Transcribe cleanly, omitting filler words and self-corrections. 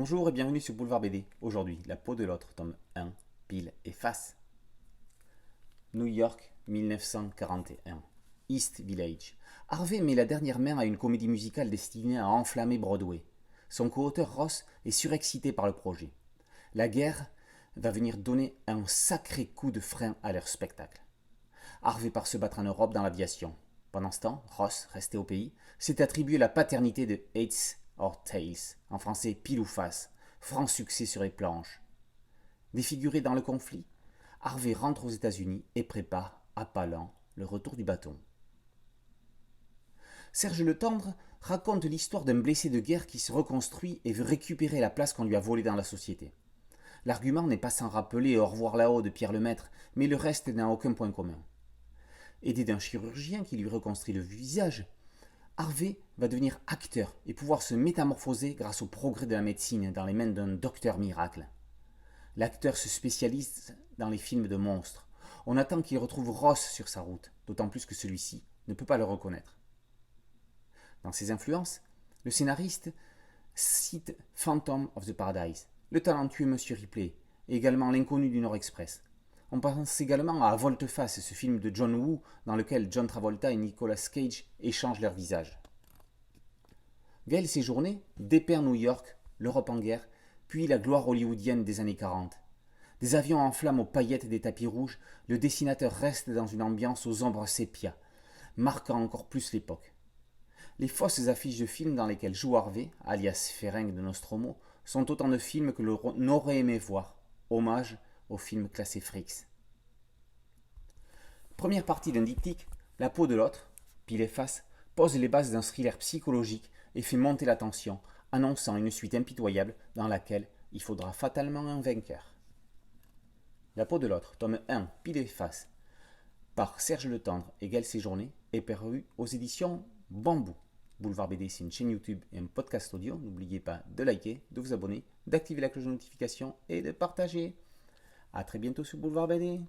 Bonjour et bienvenue sur Boulevard BD. Aujourd'hui, La peau de l'autre, tome 1, pile et face. New York, 1941. East Village. Harvey met la dernière main à une comédie musicale destinée à enflammer Broadway. Son co-auteur Ross est surexcité par le projet. La guerre va venir donner un sacré coup de frein à leur spectacle. Harvey part se battre en Europe dans l'aviation. Pendant ce temps, Ross, resté au pays, s'est attribué la paternité de Heads or Tails, en français pile ou face, franc succès sur les planches. Défiguré dans le conflit, Harvey rentre aux États-Unis et prépare, à pas lents, le retour du bâton. Serge Letendre raconte l'histoire d'un blessé de guerre qui se reconstruit et veut récupérer la place qu'on lui a volée dans la société. L'argument n'est pas sans rappeler Au revoir là-haut de Pierre Lemaître, mais le reste n'a aucun point commun. Aidé d'un chirurgien qui lui reconstruit le visage, Harvey va devenir acteur et pouvoir se métamorphoser grâce au progrès de la médecine dans les mains d'un docteur miracle. L'acteur se spécialise dans les films de monstres. On attend qu'il retrouve Ross sur sa route, d'autant plus que celui-ci ne peut pas le reconnaître. Dans ses influences, le scénariste cite Phantom of the Paradise, le talentueux Monsieur Ripley, et également L'inconnu du Nord Express. On pense également à Volte-face, ce film de John Woo dans lequel John Travolta et Nicolas Cage échangent leurs visages. Gaël Séjourné dépeint New York, l'Europe en guerre, puis la gloire hollywoodienne des années 40. Des avions en flammes aux paillettes des tapis rouges, le dessinateur reste dans une ambiance aux ombres sépia, marquant encore plus l'époque. Les fausses affiches de films dans lesquelles joue Harvey, alias Ferenc de Nostromo, sont autant de films que l'on aurait aimé voir, hommage au film classé Fricks. Première partie d'un diptyque, La peau de l'autre, pile et face, pose les bases d'un thriller psychologique et fait monter la tension, annonçant une suite impitoyable dans laquelle il faudra fatalement un vainqueur. La peau de l'autre, tome 1, pile et face, par Serge Letendre et Gaël Séjourné, est paru aux éditions Bambou. Boulevard BD, c'est une chaîne YouTube et un podcast audio. N'oubliez pas de liker, de vous abonner, d'activer la cloche de notification et de partager. A très bientôt sur Boulevard BD.